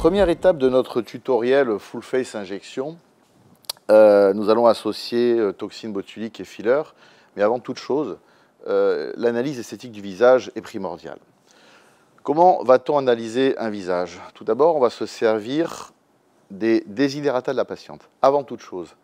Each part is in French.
Première étape de notre tutoriel Full Face Injection, nous allons associer toxine botulique et filler, mais avant toute chose, l'analyse esthétique du visage est primordiale. Comment va-t-on analyser un visage? Tout d'abord, on va se servir des desiderata de la patiente. Avant toute chose,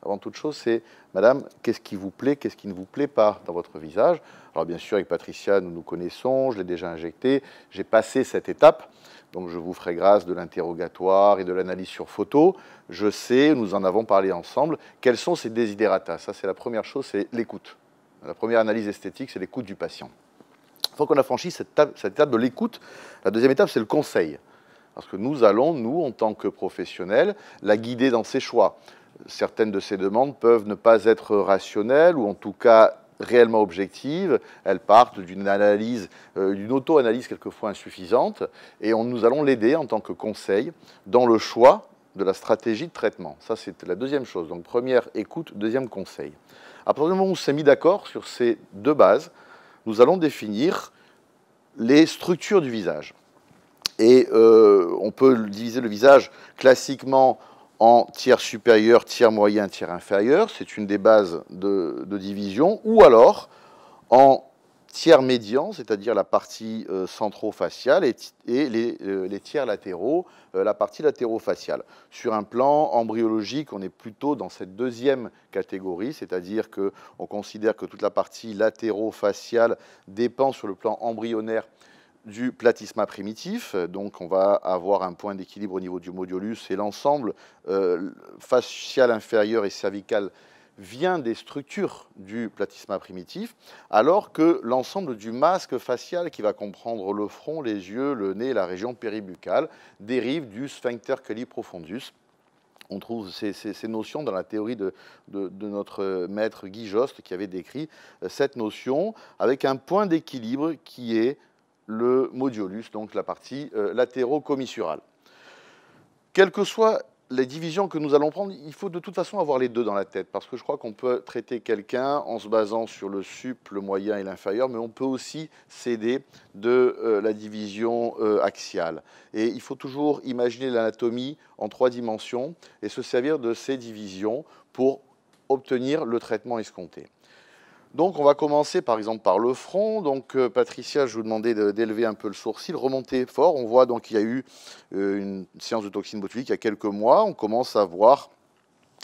c'est madame, qu'est-ce qui vous plaît, qu'est-ce qui ne vous plaît pas dans votre visage? Alors bien sûr, avec Patricia, nous nous connaissons, je l'ai déjà injecté, j'ai passé cette étape, donc je vous ferai grâce de l'interrogatoire et de l'analyse sur photo. Je sais, nous en avons parlé ensemble, quels sont ces desiderata. Ça, c'est la première chose, c'est l'écoute. La première analyse esthétique, c'est l'écoute du patient. Une fois qu'on a franchi cette étape de l'écoute, la deuxième étape, c'est le conseil. Parce que nous allons, nous, en tant que professionnels, la guider dans ses choix. Certaines de ces demandes peuvent ne pas être rationnelles ou en tout cas réellement objectives. Elles partent d'une analyse, d'une auto-analyse quelquefois insuffisante et nous allons l'aider en tant que conseil dans le choix de la stratégie de traitement. Ça, c'est la deuxième chose. Donc, première écoute, deuxième conseil. À partir du moment où on s'est mis d'accord sur ces deux bases, nous allons définir les structures du visage. Et on peut diviser le visage classiquement en tiers supérieur, tiers moyen, tiers inférieur. C'est une des bases de division. Ou alors en tiers médian, c'est-à-dire la partie centro-faciale et les tiers latéraux, la partie latéro-faciale. Sur un plan embryologique, on est plutôt dans cette deuxième catégorie, c'est-à-dire qu'on considère que toute la partie latéro-faciale dépend sur le plan embryonnaire du platysma primitif, donc on va avoir un point d'équilibre au niveau du modiolus et l'ensemble facial inférieur et cervical vient des structures du platysma primitif, alors que l'ensemble du masque facial qui va comprendre le front, les yeux, le nez et la région péribuccale dérive du sphincter cali profundus. On trouve ces notions dans la théorie de notre maître Guy Jost qui avait décrit cette notion avec un point d'équilibre qui est le modiolus, donc la partie latéro-commissurale. Quelles que soient les divisions que nous allons prendre, il faut de toute façon avoir les deux dans la tête, parce que je crois qu'on peut traiter quelqu'un en se basant sur le sup, le moyen et l'inférieur, mais on peut aussi s'aider de la division axiale. Et il faut toujours imaginer l'anatomie en 3 dimensions et se servir de ces divisions pour obtenir le traitement escompté. Donc, on va commencer par exemple par le front. Donc, Patricia, je vous demandais d'élever un peu le sourcil, remonter fort. On voit donc qu'il y a eu une séance de toxine botulique il y a quelques mois. On commence à voir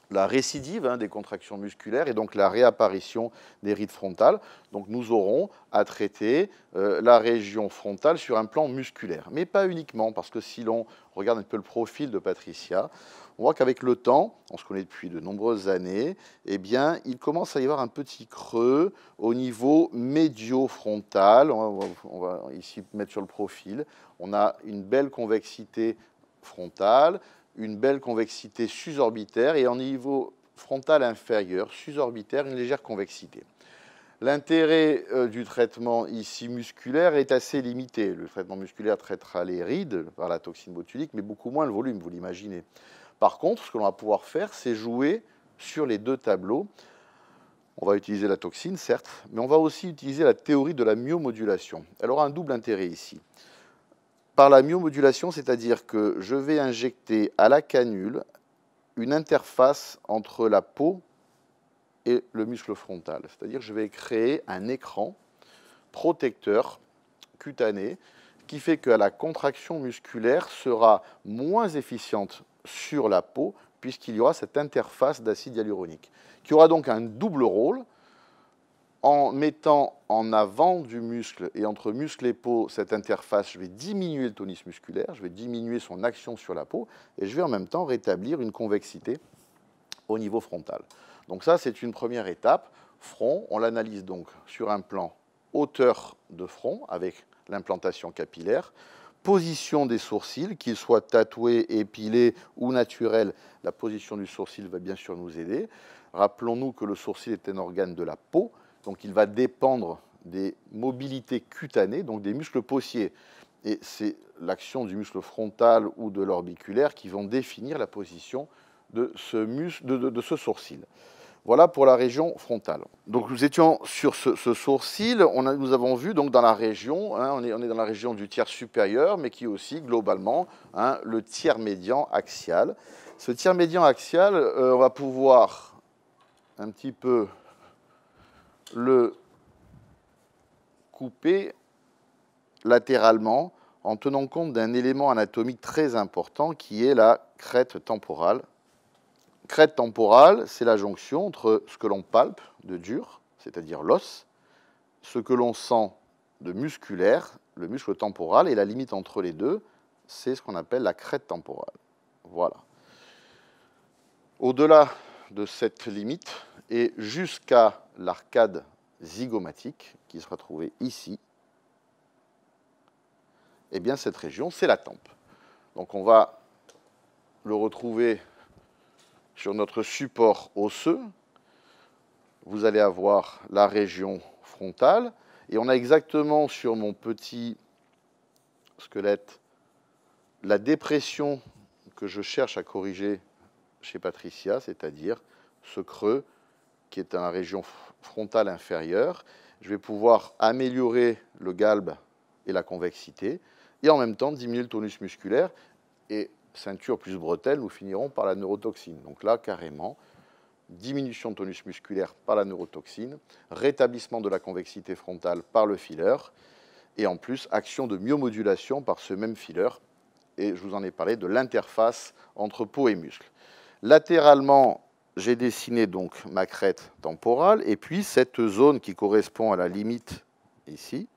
la récidive des contractions musculaires et donc la réapparition des rides frontales. Donc, nous aurons à traiter la région frontale sur un plan musculaire. Mais pas uniquement, parce que si l'on regarde un peu le profil de Patricia, on voit qu'avec le temps, on se connaît depuis de nombreuses années, eh bien, il commence à y avoir un petit creux au niveau médio-frontal. On va ici mettre sur le profil. On a une belle convexité frontale, une belle convexité susorbitaire et en niveau frontal inférieur, susorbitaire, une légère convexité. L'intérêt du traitement ici musculaire est assez limité. Le traitement musculaire traitera les rides par la toxine botulique, mais beaucoup moins le volume, vous l'imaginez. Par contre, ce que l'on va pouvoir faire, c'est jouer sur les deux tableaux. On va utiliser la toxine, certes, mais on va aussi utiliser la théorie de la myomodulation. Elle aura un double intérêt ici. Par la myomodulation, c'est-à-dire que je vais injecter à la canule une interface entre la peau et le muscle frontal. C'est-à-dire que je vais créer un écran protecteur cutané qui fait que la contraction musculaire sera moins efficiente sur la peau puisqu'il y aura cette interface d'acide hyaluronique, qui aura donc un double rôle en mettant en avant du muscle et entre muscle et peau cette interface. Je vais diminuer le tonus musculaire, je vais diminuer son action sur la peau et je vais en même temps rétablir une convexité au niveau frontal. Donc ça, c'est une première étape. Front, on l'analyse donc sur un plan hauteur de front avec l'implantation capillaire. Position des sourcils, qu'ils soient tatoués, épilés ou naturels, la position du sourcil va bien sûr nous aider. Rappelons-nous que le sourcil est un organe de la peau, donc il va dépendre des mobilités cutanées, donc des muscles paussiers. Et c'est l'action du muscle frontal ou de l'orbiculaire qui vont définir la position de ce sourcil. Voilà pour la région frontale. Donc nous étions sur ce sourcil, nous avons vu donc dans la région, hein, on est dans la région du tiers supérieur, mais qui est aussi globalement hein, le tiers médian axial. Ce tiers médian axial, on va pouvoir un petit peu le couper latéralement en tenant compte d'un élément anatomique très important qui est la crête temporale. Crête temporale, c'est la jonction entre ce que l'on palpe de dur, c'est-à-dire l'os, ce que l'on sent de musculaire, le muscle temporal, et la limite entre les deux, c'est ce qu'on appelle la crête temporale. Voilà. Au-delà de cette limite, et jusqu'à l'arcade zygomatique, qui sera trouvée ici, eh bien cette région, c'est la tempe. Donc on va le retrouver sur notre support osseux. Vous allez avoir la région frontale, et on a exactement sur mon petit squelette la dépression que je cherche à corriger chez Patricia, c'est-à-dire ce creux qui est dans la région frontale inférieure. Je vais pouvoir améliorer le galbe et la convexité, et en même temps diminuer le tonus musculaire, et ceinture plus bretelle, nous finirons par la neurotoxine. Donc là, carrément, diminution de tonus musculaire par la neurotoxine, rétablissement de la convexité frontale par le filler, et en plus, action de myomodulation par ce même filler. Et je vous en ai parlé de l'interface entre peau et muscle. Latéralement, j'ai dessiné donc ma crête temporale, et puis cette zone qui correspond à la limite ici,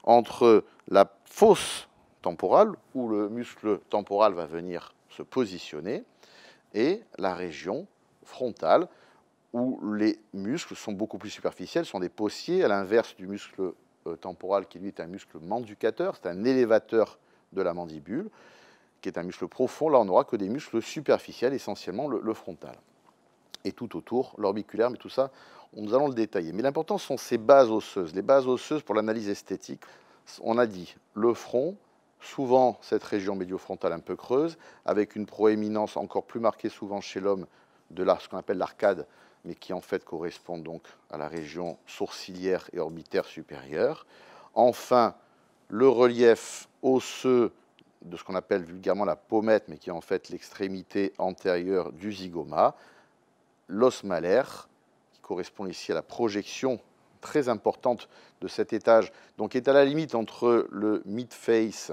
entre la fosse temporale, où le muscle temporal va venir se positionner, et la région frontale, où les muscles sont beaucoup plus superficiels, sont des possiers, à l'inverse du muscle temporal qui lui est un muscle manducateur, c'est un élévateur de la mandibule, qui est un muscle profond. Là, on n'aura que des muscles superficiels, essentiellement le frontal. Et tout autour, l'orbiculaire, mais tout ça, nous allons le détailler. Mais l'important sont ces bases osseuses. Les bases osseuses pour l'analyse esthétique, on a dit le front, souvent cette région médiofrontale un peu creuse, avec une proéminence encore plus marquée souvent chez l'homme de ce qu'on appelle l'arcade, mais qui en fait correspond donc à la région sourcilière et orbitaire supérieure. Enfin, le relief osseux de ce qu'on appelle vulgairement la pommette, mais qui est en fait l'extrémité antérieure du zygoma, l'os malaire, qui correspond ici à la projection très importante de cet étage, donc est à la limite entre le mid-face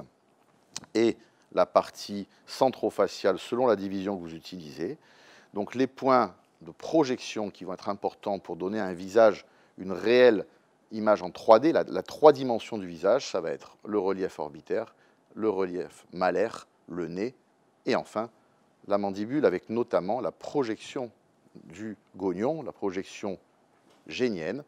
et la partie centrofaciale selon la division que vous utilisez. Donc les points de projection qui vont être importants pour donner à un visage une réelle image en 3D, la 3 dimensions du visage, ça va être le relief orbitaire, le relief malaire, le nez, et enfin la mandibule avec notamment la projection du gognon, la projection génienne,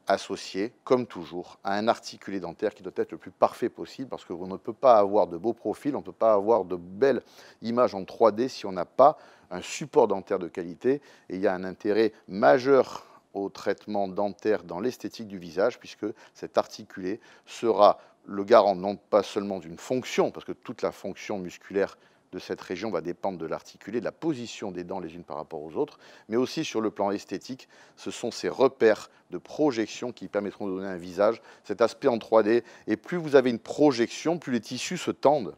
associée, comme toujours, à un articulé dentaire qui doit être le plus parfait possible, parce qu'on ne peut pas avoir de beaux profils, on ne peut pas avoir de belles images en 3D si on n'a pas un support dentaire de qualité. Et il y a un intérêt majeur au traitement dentaire dans l'esthétique du visage, puisque cet articulé sera le garant non pas seulement d'une fonction, parce que toute la fonction musculaire de cette région va dépendre de l'articulé, de la position des dents les unes par rapport aux autres, mais aussi sur le plan esthétique, ce sont ces repères de projection qui permettront de donner un visage, cet aspect en 3D, et plus vous avez une projection, plus les tissus se tendent,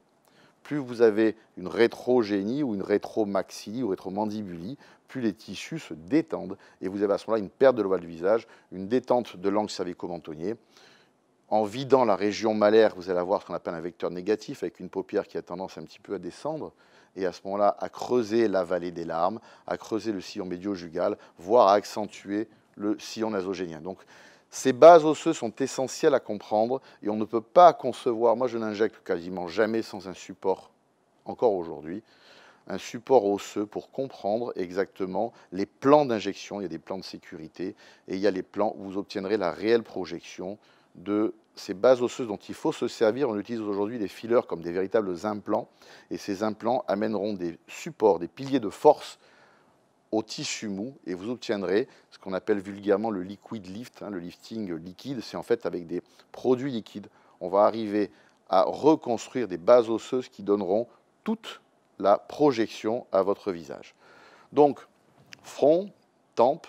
plus vous avez une rétrogénie ou une rétromaxillie ou rétromandibulie, plus les tissus se détendent, et vous avez à ce moment-là une perte de l'ovale du visage, une détente de l'angle cervico-mentonnier. En vidant la région malaire, vous allez avoir ce qu'on appelle un vecteur négatif, avec une paupière qui a tendance un petit peu à descendre, et à ce moment-là, à creuser la vallée des larmes, à creuser le sillon médio-jugal, voire à accentuer le sillon nasogénien. Donc, ces bases osseuses sont essentielles à comprendre, et on ne peut pas concevoir, moi je n'injecte quasiment jamais sans un support, encore aujourd'hui, un support osseux pour comprendre exactement les plans d'injection. Il y a des plans de sécurité, et il y a les plans où vous obtiendrez la réelle projection de ces bases osseuses dont il faut se servir. On utilise aujourd'hui des fillers comme des véritables implants, et ces implants amèneront des supports, des piliers de force au tissu mou, et vous obtiendrez ce qu'on appelle vulgairement le liquid lift, le lifting liquide. C'est en fait avec des produits liquides, on va arriver à reconstruire des bases osseuses qui donneront toute la projection à votre visage. Donc, front, tempe.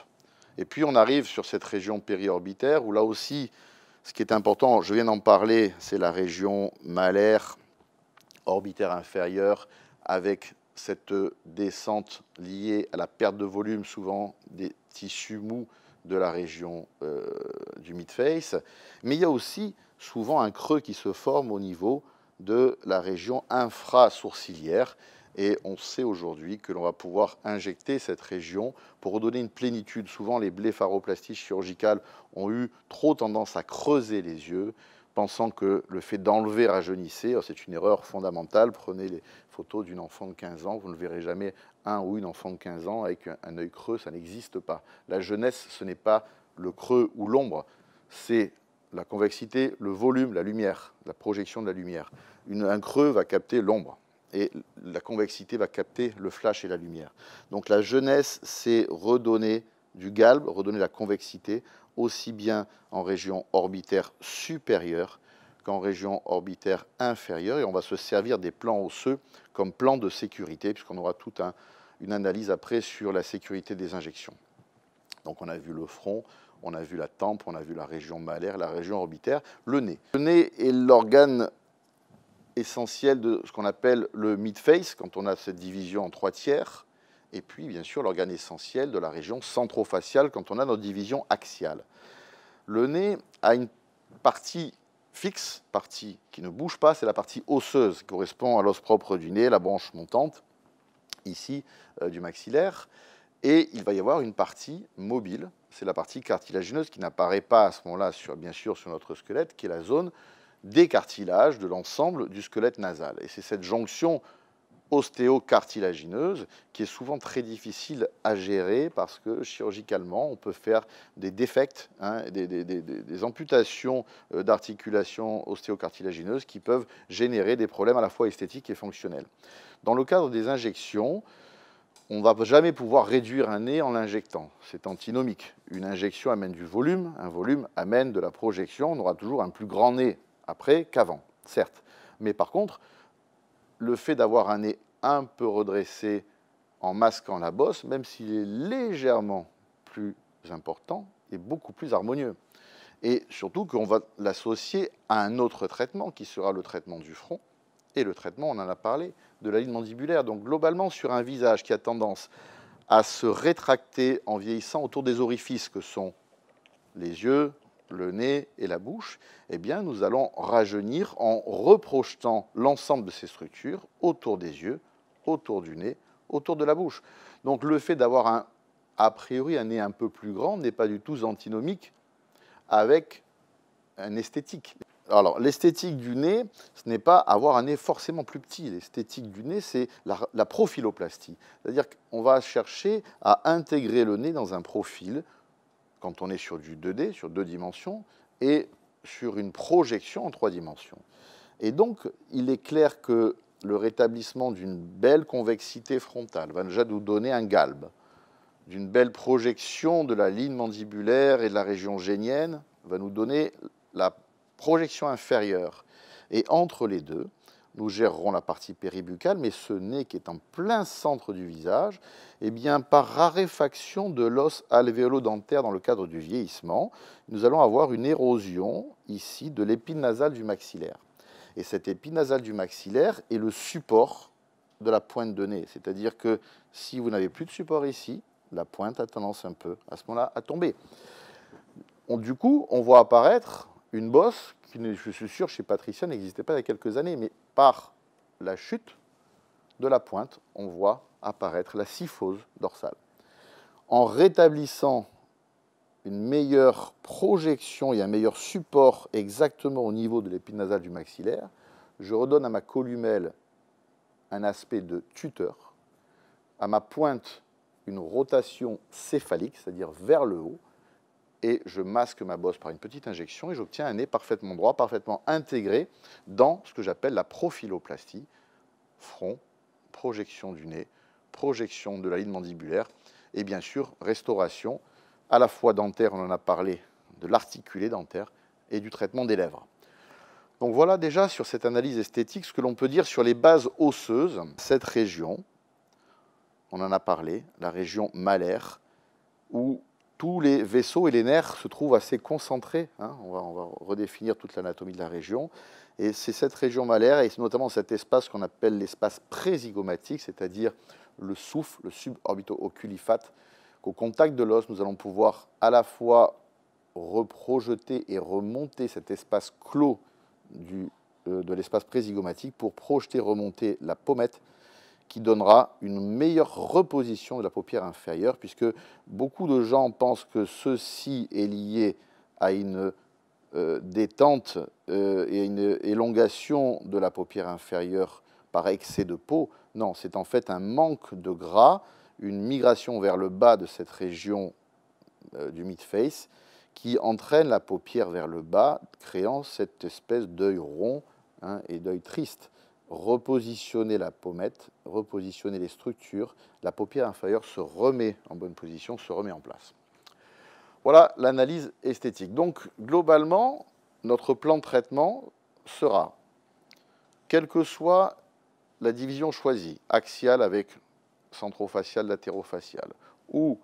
Et puis on arrive sur cette région périorbitaire où là aussi, ce qui est important, je viens d'en parler, c'est la région malaire, orbitaire inférieure, avec cette descente liée à la perte de volume, souvent des tissus mous de la région du midface. Mais il y a aussi souvent un creux qui se forme au niveau de la région infrasourcilière. Et on sait aujourd'hui que l'on va pouvoir injecter cette région pour redonner une plénitude. Souvent, les blépharoplasties chirurgicales ont eu trop tendance à creuser les yeux, pensant que le fait d'enlever rajeunissait, c'est une erreur fondamentale. Prenez les photos d'une enfant de 15 ans, vous ne verrez jamais un ou une enfant de 15 ans avec un œil creux, ça n'existe pas. La jeunesse, ce n'est pas le creux ou l'ombre, c'est la convexité, le volume, la lumière, la projection de la lumière. Un creux va capter l'ombre et la convexité va capter le flash et la lumière. Donc la jeunesse, c'est redonner du galbe, redonner la convexité, aussi bien en région orbitaire supérieure qu'en région orbitaire inférieure. Et on va se servir des plans osseux comme plan de sécurité, puisqu'on aura toute une analyse après sur la sécurité des injections. Donc on a vu le front, on a vu la tempe, on a vu la région malaire, la région orbitaire, le nez. Le nez est l'organe essentiel de ce qu'on appelle le midface, quand on a cette division en 3 tiers, et puis bien sûr l'organe essentiel de la région centrofaciale quand on a notre division axiale. Le nez a une partie fixe, partie qui ne bouge pas, c'est la partie osseuse, qui correspond à l'os propre du nez, la branche montante, ici, du maxillaire, et il va y avoir une partie mobile, c'est la partie cartilagineuse qui n'apparaît pas à ce moment-là, bien sûr, sur notre squelette, qui est la zone des cartilages de l'ensemble du squelette nasal. Et c'est cette jonction ostéocartilagineuse qui est souvent très difficile à gérer parce que chirurgicalement, on peut faire des défects, des amputations d'articulations ostéocartilagineuses qui peuvent générer des problèmes à la fois esthétiques et fonctionnels. Dans le cadre des injections, on ne va jamais pouvoir réduire un nez en l'injectant. C'est antinomique. Une injection amène du volume, un volume amène de la projection. On aura toujours un plus grand nez après qu'avant, certes. Mais par contre, le fait d'avoir un nez un peu redressé en masquant la bosse, même s'il est légèrement plus important, est beaucoup plus harmonieux. Et surtout qu'on va l'associer à un autre traitement qui sera le traitement du front et le traitement, on en a parlé, de la ligne mandibulaire. Donc globalement, sur un visage qui a tendance à se rétracter en vieillissant autour des orifices que sont les yeux, le nez et la bouche, eh bien, nous allons rajeunir en reprojetant l'ensemble de ces structures autour des yeux, autour du nez, autour de la bouche. Donc le fait d'avoir a priori un nez un peu plus grand n'est pas du tout antinomique avec un esthétique. Alors l'esthétique du nez, ce n'est pas avoir un nez forcément plus petit. L'esthétique du nez, c'est la profiloplastie. C'est-à-dire qu'on va chercher à intégrer le nez dans un profil quand on est sur du 2D, sur 2 dimensions, et sur une projection en 3 dimensions. Et donc, il est clair que le rétablissement d'une belle convexité frontale va déjà nous donner un galbe, d'une belle projection de la ligne mandibulaire et de la région génienne, va nous donner la projection inférieure. Et entre les deux, nous gérerons la partie péribuccale, mais ce nez qui est en plein centre du visage, eh bien, par raréfaction de l'os alvéolo-dentaire dans le cadre du vieillissement, nous allons avoir une érosion ici de l'épine nasale du maxillaire. Et cette épine nasale du maxillaire est le support de la pointe de nez. C'est-à-dire que si vous n'avez plus de support ici, la pointe a tendance un peu, à ce moment-là, à tomber. Du coup, on voit apparaître une bosse qui, je suis sûr, chez Patricia, n'existait pas il y a quelques années, mais par la chute de la pointe, on voit apparaître la syphose dorsale. En rétablissant une meilleure projection et un meilleur support exactement au niveau de l'épine nasale du maxillaire, je redonne à ma columelle un aspect de tuteur, à ma pointe une rotation céphalique, c'est-à-dire vers le haut, et je masque ma bosse par une petite injection et j'obtiens un nez parfaitement droit, parfaitement intégré dans ce que j'appelle la profiloplastie, front, projection du nez, projection de la ligne mandibulaire et bien sûr restauration à la fois dentaire, on en a parlé, de l'articulé dentaire et du traitement des lèvres. Donc voilà déjà sur cette analyse esthétique ce que l'on peut dire sur les bases osseuses. Cette région, on en a parlé, la région malaire, où tous les vaisseaux et les nerfs se trouvent assez concentrés. Hein. On va redéfinir toute l'anatomie de la région. Et c'est cette région malaire, et c'est notamment cet espace qu'on appelle l'espace prézygomatique, c'est-à-dire le souffle, le suborbito-oculifate, qu'au contact de l'os, nous allons pouvoir à la fois reprojeter et remonter cet espace clos de l'espace prézygomatique pour projeter, remonter la pommette, qui donnera une meilleure reposition de la paupière inférieure, puisque beaucoup de gens pensent que ceci est lié à une détente et une élongation de la paupière inférieure par excès de peau. Non, c'est en fait un manque de gras, une migration vers le bas de cette région du mid-face qui entraîne la paupière vers le bas, créant cette espèce d'œil rond, hein, et d'œil triste. Repositionner la pommette, repositionner les structures, la paupière inférieure se remet en bonne position, se remet en place. Voilà l'analyse esthétique. Donc, globalement, notre plan de traitement sera, quelle que soit la division choisie, axiale avec centrofacial, latérofacial, ou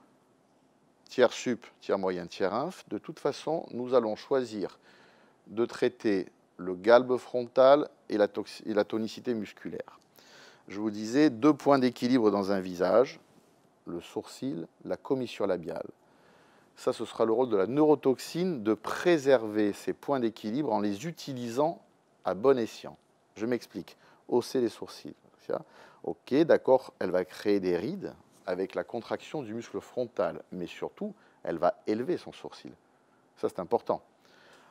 tiers sup, tiers moyen, tiers inf, de toute façon, nous allons choisir de traiter le galbe frontal et la tonicité musculaire. Je vous disais, 2 points d'équilibre dans un visage, le sourcil, la commissure labiale. Ça, ce sera le rôle de la neurotoxine de préserver ces points d'équilibre en les utilisant à bon escient. Je m'explique. Hausser les sourcils. Ok, d'accord, elle va créer des rides avec la contraction du muscle frontal, mais surtout, elle va élever son sourcil. Ça, c'est important.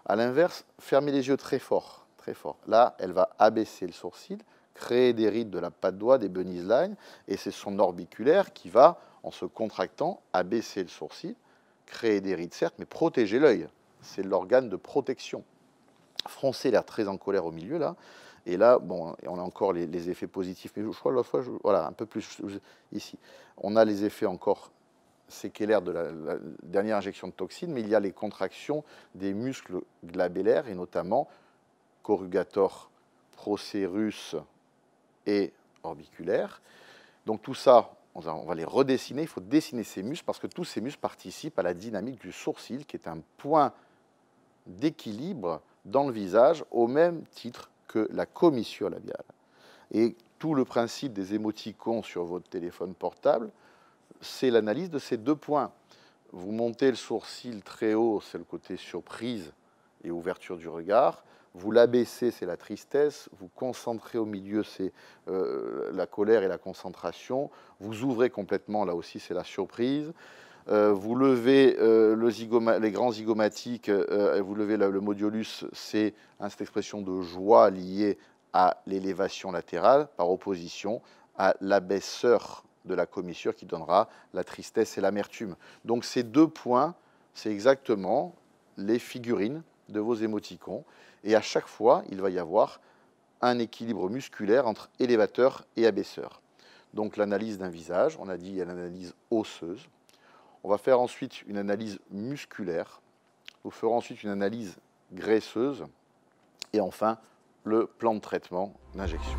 À l'inverse, fermer les yeux très fort, très fort. Là, elle va abaisser le sourcil, créer des rides de la patte doigt, des bunny's lines, et c'est son orbiculaire qui va, en se contractant, abaisser le sourcil, créer des rides, certes, mais protéger l'œil. C'est l'organe de protection. Froncer l'air très en colère au milieu, là. Et là, bon, on a encore les effets positifs, mais je crois l'autre fois, voilà, un peu plus ici. On a les effets encore séquelaires de la dernière injection de toxine, mais il y a les contractions des muscles glabellaires, et notamment corrugator, procerus et orbiculaire. Donc tout ça, on va les redessiner. Il faut dessiner ces muscles parce que tous ces muscles participent à la dynamique du sourcil, qui est un point d'équilibre dans le visage, au même titre que la commissure labiale. Et tout le principe des émoticônes sur votre téléphone portable, c'est l'analyse de ces 2 points. Vous montez le sourcil très haut, c'est le côté surprise et ouverture du regard. Vous l'abaissez, c'est la tristesse. Vous concentrez au milieu, c'est la colère et la concentration. Vous ouvrez complètement, là aussi, c'est la surprise. Vous levez les grands zygomatiques, vous levez le modiolus, c'est cette expression de joie liée à l'élévation latérale, par opposition à l'abaisseur de la commissure qui donnera la tristesse et l'amertume. Donc ces 2 points, c'est exactement les figurines de vos émoticônes. Et à chaque fois, il va y avoir un équilibre musculaire entre élévateur et abaisseur. Donc l'analyse d'un visage, on a dit il y a l'analyse osseuse. On va faire ensuite une analyse musculaire. Nous ferons ensuite une analyse graisseuse. Et enfin, le plan de traitement d'injection.